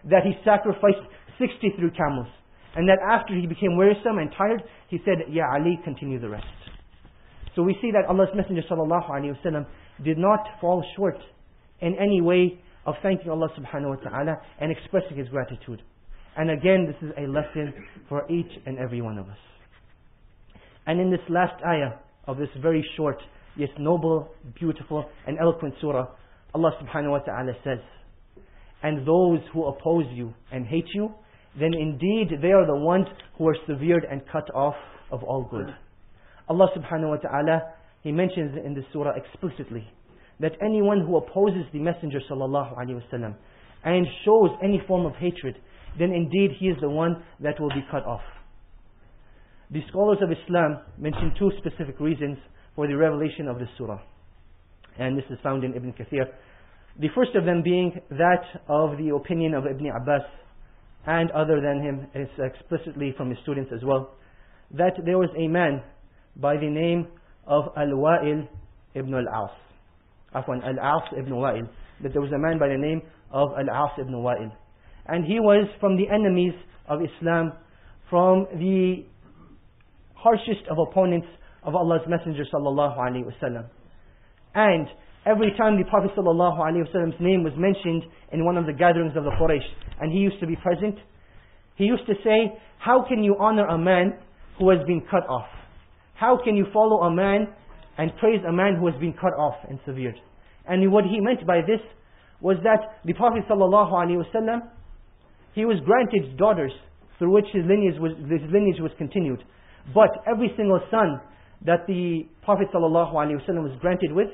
that he sacrificed 63 camels. And that after he became wearisome and tired, he said, Ya Ali, continue the rest. So we see that Allah's Messenger ﷺ did not fall short in any way of thanking Allah subhanahu wa ta'ala and expressing his gratitude. And again, this is a lesson for each and every one of us. And in this last ayah of this very short, yet noble, beautiful and eloquent surah, Allah subhanahu wa ta'ala says, and those who oppose you and hate you, then indeed they are the ones who are severed and cut off of all good. Allah subhanahu wa ta'ala, He mentions in this surah explicitly that anyone who opposes the Messenger sallallahu alaihi wasallam and shows any form of hatred, then indeed he is the one that will be cut off. The scholars of Islam mention two specific reasons for the revelation of this surah. And this is found in Ibn Kathir. The first of them being that of the opinion of Ibn Abbas, and other than him, it's explicitly from his students as well, that there was a man by the name of Al-Wa'il ibn Al-As. Al-As ibn Wa'il. That there was a man by the name of Al-As ibn Wa'il. And he was from the enemies of Islam, from the harshest of opponents of Allah's Messenger sallallahu alaihi wasallam. And every time the Prophet sallallahu alaihi wasallam's name was mentioned in one of the gatherings of the Quraysh, and he used to be present, he used to say, how can you honor a man who has been cut off? How can you follow a man and praise a man who has been cut off and severed? And what he meant by this was that the Prophet sallallahu alaihi wasallam, he was granted daughters through which his lineage was continued. But every single son that the Prophet sallallahu alaihi wasallam was granted with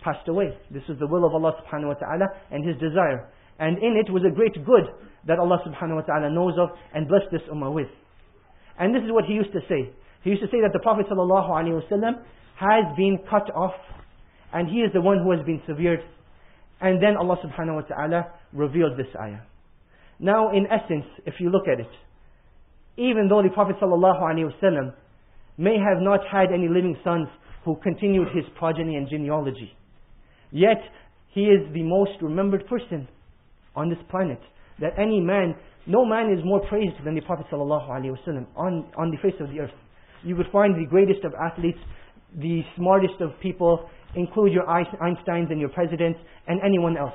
passed away. This was the will of Allah subhanahu wa ta'ala and his desire. And in it was a great good that Allah subhanahu wa ta'ala knows of and blessed this ummah with. And this is what he used to say. He used to say that the Prophet sallallahu alaihi wasallam has been cut off and he is the one who has been severed. And then Allah subhanahu wa ta'ala revealed this ayah. Now in essence, if you look at it, even though the Prophet sallallahu alaihi wasallam may have not had any living sons who continued his progeny and genealogy, yet he is the most remembered person on this planet. That any man, no man is more praised than the Prophet sallallahu alaihi wasallam on the face of the earth. You would find the greatest of athletes, the smartest of people, include your Einsteins and your presidents and anyone else.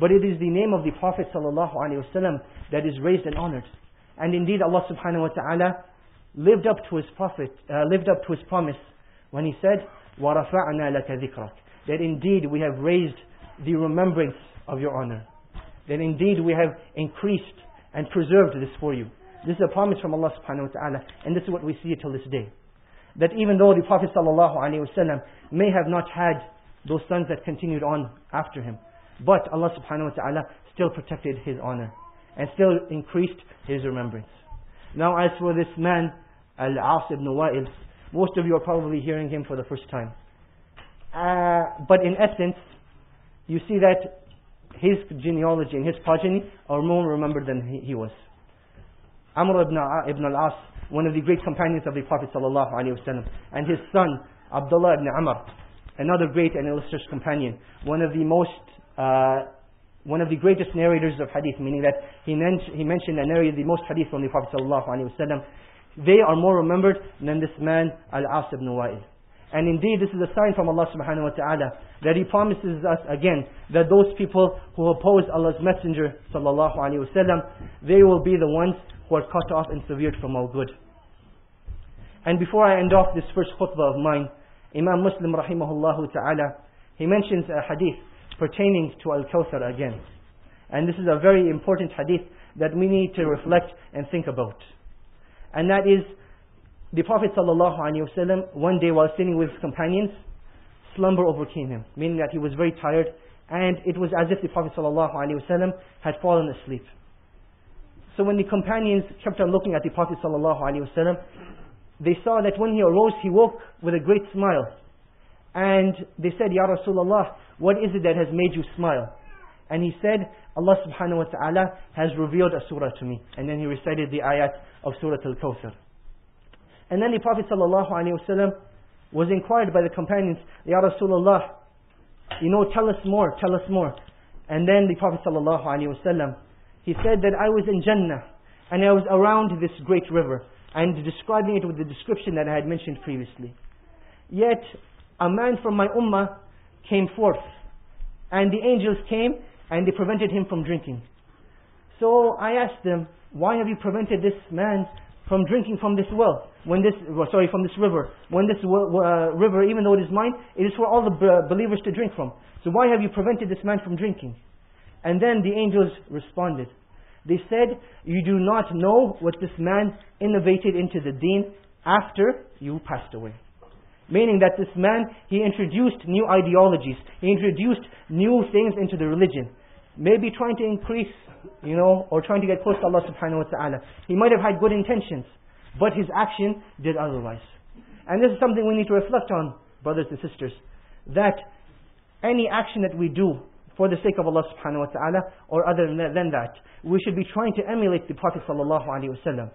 But it is the name of the Prophet sallallahu alaihi wasallam that is raised and honored. And indeed Allah subhanahu wa ta'ala lived up to his promise when he said, وَرَفَعْنَا لَكَ ذِكْرَكَ, that indeed we have raised the remembrance of your honor. That indeed we have increased and preserved this for you. This is a promise from Allah subhanahu wa ta'ala, and this is what we see till this day. That even though the Prophet sallallahu alaihi wasallam may have not had those sons that continued on after him, but Allah subhanahu wa ta'ala still protected his honor and still increased his remembrance. Now as for this man, Al-As ibn Wa'il, most of you are probably hearing him for the first time. But in essence, you see that his genealogy and his progeny are more remembered than he was. Amr ibn al-As, one of the great companions of the Prophet sallallahu alaihi wasallam, and his son Abdullah ibn Amr, another great and illustrious companion, one of the greatest narrators of hadith, meaning that he mentioned and narrated the most hadith from the Prophet sallallahu alaihi wasallam. They are more remembered than this man Al-As ibn Wa'il. And indeed this is a sign from Allah subhanahu wa ta'ala that He promises us again that those people who oppose Allah's Messenger sallallahu alaihi wasallam, they will be the ones who are cut off and severed from all good. And before I end off this first khutbah of mine, Imam Muslim rahimahullah ta'ala, he mentions a hadith pertaining to Al-Kauthar again. And this is a very important hadith that we need to reflect and think about. And that is, the Prophet ﷺ, one day while sitting with his companions, slumber overcame him, meaning that he was very tired, and it was as if the Prophet ﷺ had fallen asleep. So when the companions kept on looking at the Prophet ﷺ, they saw that when he arose, he woke with a great smile. And they said, Ya Rasulullah, what is it that has made you smile? And he said, Allah subhanahu wa ta'ala has revealed a surah to me. And then he recited the ayat of Surah Al-Kauthar. And then the Prophet ﷺ was inquired by the companions, Ya he said that I was in Jannah and I was around this great river, and describing it with the description that I had mentioned previously. Yet a man from my ummah came forth, and the angels came and they prevented him from drinking. So I asked them, why have you prevented this man from drinking from this well, from this river, when this river, even though it is mine, it is for all the believers to drink from. So why have you prevented this man from drinking? And then the angels responded. They said, you do not know what this man innovated into the deen after you passed away. Meaning that this man, he introduced new ideologies, he introduced new things into the religion. Maybe trying to increase, or trying to get close to Allah subhanahu wa ta'ala. He might have had good intentions, but his action did otherwise. And this is something we need to reflect on, brothers and sisters, that any action that we do for the sake of Allah subhanahu wa ta'ala, or other than that, we should be trying to emulate the Prophet sallallahu alaihi wasallam.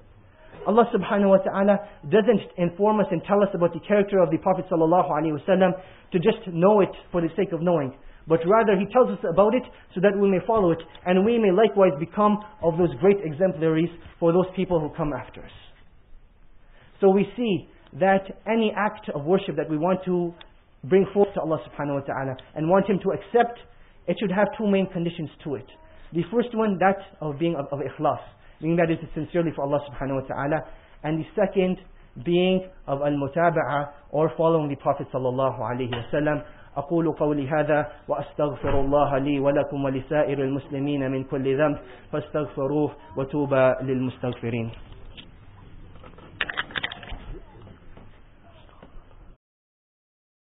Allah subhanahu wa ta'ala doesn't inform us and tell us about the character of the Prophet sallallahu alaihi wasallam to just know it for the sake of knowing, but rather He tells us about it so that we may follow it, and we may likewise become of those great exemplaries for those people who come after us. So we see that any act of worship that we want to bring forth to Allah subhanahu wa ta'ala and want Him to accept, it should have two main conditions to it. The first one, that of being of ikhlas, meaning that it is sincerely for Allah subhanahu wa ta'ala, and the second being of al-mutaba'a, or following the Prophet sallallahu alayhi wa sallam. أقول قولي هذا وأستغفر الله لي ولكم ولسائر المسلمين من كل ذنب فاستغفروه وتوبى للمستغفرين.